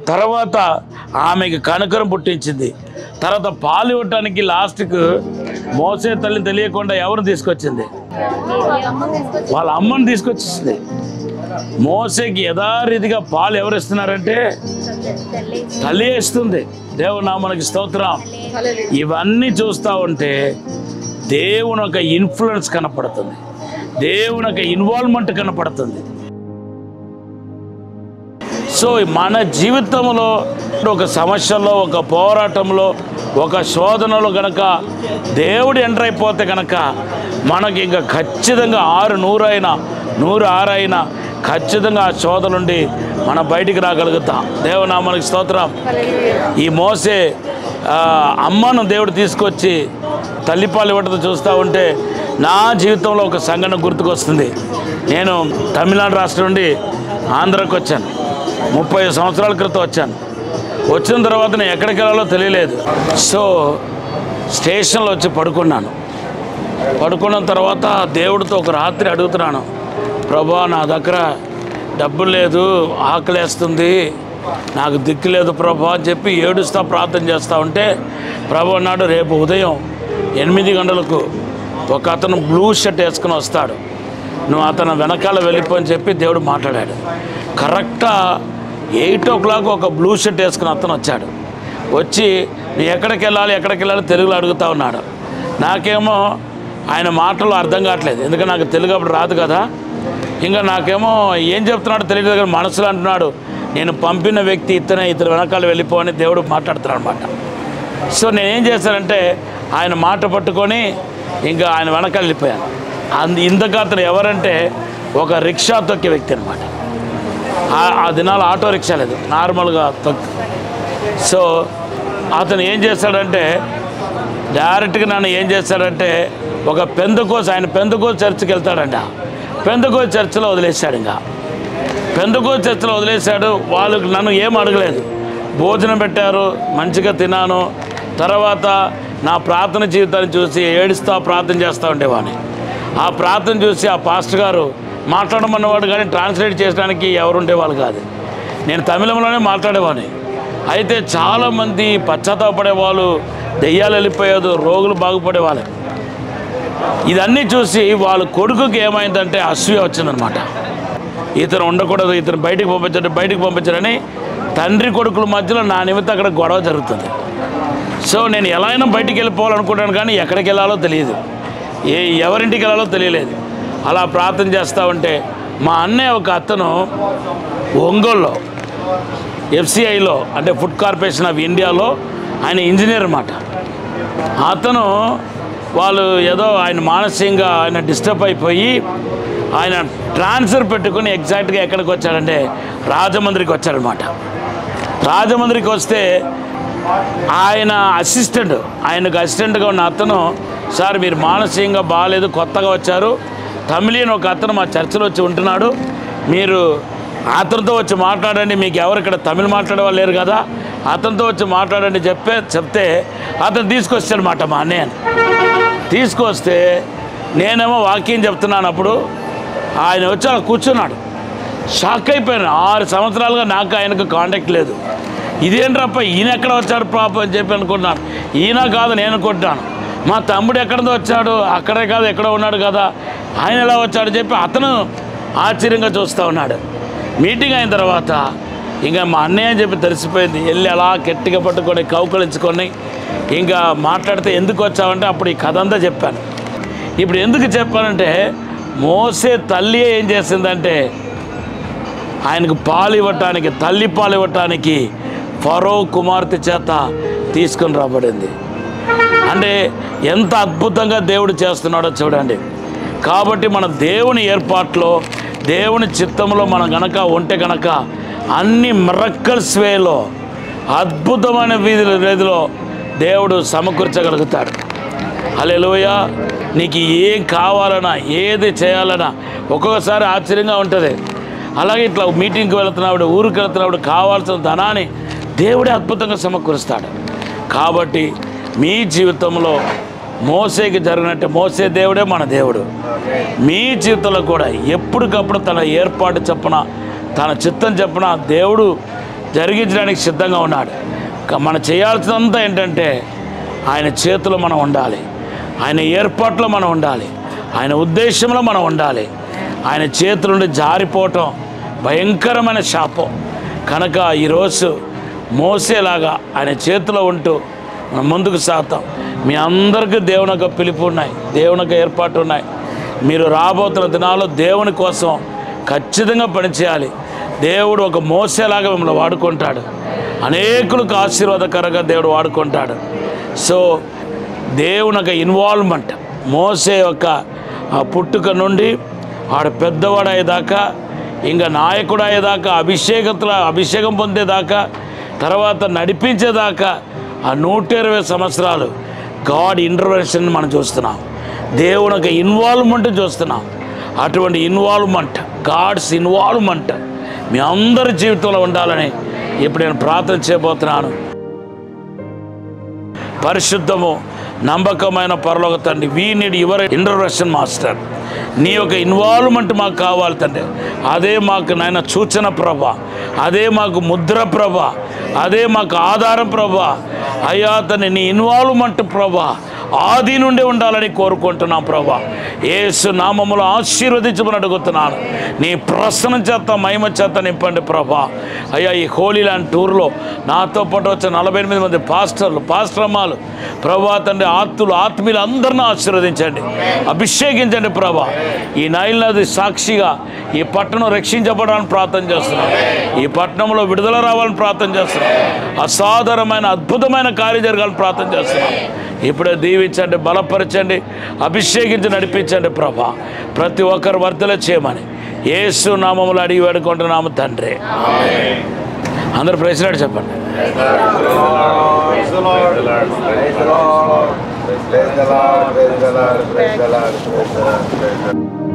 తర్వాత ఆమెకి కనకరం పుట్టించింది. తర్వాత పాలు ఇవ్వటానికి లాస్ట్కు మోసే తల్లిని తెలియకుండా ఎవరు తీసుకొచ్చింది? వాళ్ళ అమ్మని తీసుకొచ్చేసింది. మోసేకి యథారీతిగా పాలు ఎవరు ఇస్తున్నారంటే తల్లి ఇస్తుంది. దేవుని నామానికి స్తోత్రం. ఇవన్నీ చూస్తూ ఉంటే దేవుని యొక్క ఇన్ఫ్లుయెన్స్ కనపడుతుంది, దేవుని యొక్క ఇన్వాల్వ్మెంట్ కనపడుతుంది. సో మన జీవితంలో ఒక సమస్యలో, ఒక పోరాటంలో, ఒక శోధనలో కనుక దేవుడు ఎంటర్ అయిపోతే కనుక మనకి ఇంకా ఖచ్చితంగా 600 అయినా 106 అయినా ఖచ్చితంగా ఆ శోధన నుండి మనం బయటికి రాగలుగుతాం. దేవునామానికి స్తోత్రం. ఈ మోసే అమ్మను దేవుడు తీసుకొచ్చి తల్లిపాలు ఇవ్వడం చూస్తూ ఉంటే నా జీవితంలో ఒక సంఘటన గుర్తుకొస్తుంది. నేను తమిళనాడు రాష్ట్రం నుండి ఆంధ్రాకి వచ్చాను. 30 సంవత్సరాల క్రితం వచ్చాను. వచ్చిన తర్వాత నేను ఎక్కడికి వెళ్ళాలో తెలియలేదు. సో స్టేషన్లో వచ్చి పడుకున్నాను. పడుకున్న తర్వాత దేవుడితో ఒక రాత్రి అడుగుతున్నాను, ప్రభా నా దగ్గర డబ్బులు లేదు, ఆకలేస్తుంది, నాకు దిక్కు లేదు ప్రభా అని చెప్పి ఏడుస్తూ ప్రార్థన చేస్తూ ఉంటే ప్రభు అన్నాడు, రేపు ఉదయం 8 గంటలకు ఒక అతను బ్లూ షర్ట్ వేసుకుని వస్తాడు, నువ్వు అతను వెనకాల వెళ్ళిపోని చెప్పి దేవుడు మాట్లాడాడు. కరెక్ట్గా 8 o'clock ఒక బ్లూ షర్ట్ వేసుకుని అతను వచ్చాడు. వచ్చి నువ్వు ఎక్కడికి వెళ్ళాలి తెలుగులో అడుగుతూ ఉన్నాడు. నాకేమో ఆయన మాటలు అర్థం కావట్లేదు, ఎందుకంటే నాకు తెలుగు అప్పుడు రాదు కదా. ఇంకా నాకేమో ఏం చెప్తున్నాడో తెలియదు కదా. మనసులో అంటున్నాడు, నేను పంపిన వ్యక్తి ఇతను వెనకాల వెళ్ళిపోని దేవుడు మాట్లాడుతున్నాడు అనమాట. సో నేనేం చేశానంటే ఆయన మాట పట్టుకొని ఇంకా ఆయన వెనకాల వెళ్ళిపోయాను. ఇంతకు అతను ఎవరంటే ఒక రిక్షా తొక్కే వ్యక్తి అనమాట. ఆ దినాలు ఆటో రిక్షా లేదు, నార్మల్గా తొక్కి. సో అతను ఏం చేశాడంటే డైరెక్ట్గా నన్ను ఏం చేశాడంటే ఒక ఆయన పెందెకోస్తు చర్చికి వెళ్తాడంట. పెందెకోస్తు చర్చిలో వదిలేశాడు. ఇంకా పెందెకోస్తు చర్చిలో వదిలేశాడు. వాళ్ళకి నన్ను ఏం అడగలేదు, భోజనం పెట్టారు, మంచిగా తిన్నాను. తర్వాత నా ప్రార్థన జీవితాన్ని చూసి ఏడుస్తూ ప్రార్థన చేస్తూ ఉండేవాడిని. ఆ ప్రార్థన చూసి ఆ పాస్టర్ గారు మాట్లాడమన్నవాడు, కానీ ట్రాన్స్లేట్ చేయడానికి ఎవరు ఉండేవాళ్ళు కాదు. నేను తమిళంలోనే మాట్లాడేవాడిని. అయితే చాలామంది పశ్చాత్తాపడేవాళ్ళు, దెయ్యాలు వెళ్ళిపోయేది, రోగులు బాగుపడేవాళ్ళు. ఇదన్నీ చూసి వాళ్ళ కొడుకుకి ఏమైందంటే అసూయ వచ్చిందనమాట. ఇతను ఉండకూడదు, ఇతను బయటికి పంపించారని తండ్రి కొడుకుల మధ్యలో నా నిమిత్తం అక్కడ గొడవ జరుగుతుంది. సో నేను ఎలా అయినా బయటికి వెళ్ళిపోవాలనుకుంటాను, కానీ ఎక్కడికి వెళ్ళాలో తెలియదు, ఎవరింటికి వెళ్ళాలో తెలియలేదు. అలా ప్రార్థన చేస్తూ ఉంటే మా అన్నయ్య ఒక అతను ఒంగోలులో FCIలో అంటే ఫుడ్ కార్పొరేషన్ ఆఫ్ ఇండియాలో ఆయన ఇంజనీర్ అన్నమాట. అతను వాళ్ళు ఏదో ఆయన మానసికంగా ఆయన డిస్టర్బ్ అయిపోయి ఆయన ట్రాన్స్ఫర్ పెట్టుకుని ఎగ్జాక్ట్గా ఎక్కడికి వచ్చాడంటే రాజమండ్రికి వచ్చాడనమాట. రాజమండ్రికి వస్తే ఆయనకు అసిస్టెంట్గా ఉన్న అతను, సార్ మీరు మానసికంగా బాగాలేదు, కొత్తగా వచ్చారు, తమిళియన్ ఒక అతను మా చర్చిలో వచ్చి ఉంటున్నాడు, మీరు అతనితో వచ్చి మాట్లాడండి, మీకు ఎవరు ఇక్కడ తమిళ్ మాట్లాడే వాళ్ళు లేరు కదా, అతనితో వచ్చి మాట్లాడండి చెప్తే అతను తీసుకొచ్చాడనమాట మా అన్నయ్యని. తీసుకొస్తే నేనేమో వాక్యం చెప్తున్నాను. అప్పుడు ఆయన వచ్చి అలా కూర్చున్నాడు. షాక్ అయిపోయాను. 6 సంవత్సరాలుగా నాకు ఆయనకు కాంటాక్ట్ లేదు. ఇదేంట్రప్ప ఈయన ఎక్కడ వచ్చాడు పాప అని చెప్పి అనుకుంటున్నాను. ఈయన కాదు నేను అనుకుంటున్నాను. మా తమ్ముడు ఎక్కడితో వచ్చాడు, అక్కడే కాదు ఎక్కడో ఉన్నాడు కదా, ఆయన ఎలా వచ్చాడు చెప్పి అతను ఆశ్చర్యంగా చూస్తూ ఉన్నాడు. మీటింగ్ అయిన తర్వాత ఇంకా మా అన్నయ్య అని చెప్పి తెలిసిపోయింది. వెళ్ళి అలా గట్టిగా పట్టుకొని కౌకలించుకొని ఇంకా మాట్లాడితే ఎందుకు వచ్చావంటే అప్పుడు ఈ కథ అంతా చెప్పాను. ఇప్పుడు ఎందుకు చెప్పానంటే మోసే తల్లి ఏం చేసిందంటే ఆయనకు పాలు ఇవ్వటానికి, తల్లి పాలు ఇవ్వటానికి ఫరో కుమార్తె చేత తీసుకొని రాబడింది. అంటే ఎంత అద్భుతంగా దేవుడు చేస్తున్నాడో చూడండి. కాబట్టి మన దేవుని ఏర్పాట్లో, దేవుని చిత్తంలో మనం గనక ఉంటే గనక అన్ని మిరకల్స్ వేలో, అద్భుతమైన వీధిలో దేవుడు సమకూర్చగలుగుతాడు. హల్లెలూయా. నీకు ఏం కావాలన్నా, ఏది చేయాలన్నా ఒక్కొక్కసారి ఆశ్చర్యంగా ఉంటుంది. అలాగే ఇట్లా మీటింగ్కి వెళుతున్నప్పుడు, ఊరికి వెళుతున్నప్పుడు కావాల్సిన ధనాన్ని దేవుడే అద్భుతంగా సమకూరుస్తాడు. కాబట్టి మీ జీవితంలో మోసేకి జరిగినట్టే, మోసే దేవుడే మన దేవుడు. మీ జీవితంలో కూడా ఎప్పటికప్పుడు తన ఏర్పాటు చొప్పున, తన చిత్తం చొప్పున దేవుడు జరిగించడానికి సిద్ధంగా ఉన్నాడు. మనం చేయాల్సినంతా ఏంటంటే ఆయన చేతిలో మనం ఉండాలి, ఆయన ఏర్పాట్లో మనం ఉండాలి, ఆయన ఉద్దేశంలో మనం ఉండాలి. ఆయన చేతుల నుండి జారిపోవటం భయంకరమైన శాపం. కనుక ఈరోజు మోసేలాగా ఆయన చేతిలో ఉంటూ మనం ముందుకు సాగుతాం. మీ అందరికీ దేవుని యొక్క పిలుపు ఉన్నాయి, దేవుని యొక్క ఏర్పాటు ఉన్నాయి. మీరు రాబోతున్న దినాల్లో దేవుని కోసం ఖచ్చితంగా పనిచేయాలి. దేవుడు ఒక మోసేలాగా మిమ్మల్ని వాడుకుంటాడు, అనేకులకు ఆశీర్వాదకరంగా దేవుడు వాడుకుంటాడు. సో దేవుని యొక్క ఇన్వాల్వ్మెంట్, మోసే యొక్క పుట్టుక నుండి ఆడు పెద్దవాడు అయ్యేదాకా, ఇంకా నాయకుడు అయ్యేదాకా, అభిషేకం పొందేదాకా, తర్వాత నడిపించేదాకా ఆ 120 సంవత్సరాలు గాడ్ ఇంటర్వెన్షన్ మనం చూస్తున్నాం. దేవుని యొక్క ఇన్వాల్వ్మెంట్ చూస్తున్నాం. అటువంటి ఇన్వాల్వ్మెంట్, గాడ్స్ ఇన్వాల్వ్మెంట్ మీ అందరి జీవితంలో ఉండాలని ఇప్పుడు నేను ప్రార్థన చేయబోతున్నాను. పరిశుద్ధము నమ్మకమైన పరలోక తండ్రి, we need your intervention master. నీ యొక్క ఇన్వాల్వ్మెంట్ మాకు కావాలి తండ్రి. అదే మాకు నాయన సూచన ప్రభా, అదే మాకు ముద్ర ప్రభా, అదే మాకు ఆధారం ప్రభా. అయ్యా తండ్రి, నీ ఇన్వాల్వ్మెంట్ ప్రభా ఆది నుండి ఉండాలని కోరుకుంటున్నాం ప్రభా. యేసు నామములో ఆశీర్వదించమని అడుగుతున్నాను. నీ ప్రసన్నం చేత, మహిమ చేత నింపండి ప్రభా. అయ్యా, ఈ హోలీ ల్యాండ్ టూర్లో నాతో పాటు వచ్చిన 48 మంది పాస్టర్లు, పాస్టరమ్మాలు ప్రభా తండ్రి, ఆత్మీయులు అందరినీ ఆశీర్వదించండి, అభిషేకించండి ప్రభా. ఈ నైల్ నది సాక్షిగా ఈ పట్టణం రక్షించబడాలని ప్రార్థన చేస్తున్నాం. ఈ పట్టణంలో విడుదల రావాలని ప్రార్థన చేస్తున్నాం. అసాధారణమైన అద్భుతమైన కార్యం జరగాలని ప్రార్థన చేస్తున్నాం. ఇప్పుడే దీవించండి, బలపరచండి, అభిషేకించి నడిపించండి ప్రభా. ప్రతి ఒక్కరు వర్ధల చేయమని యేసు నామములో అడిగి వేడుకుంటున్నాము తండ్రి. అందరూ ప్రైజ్ లార్డ్ చెప్పండి. Praise the Lord.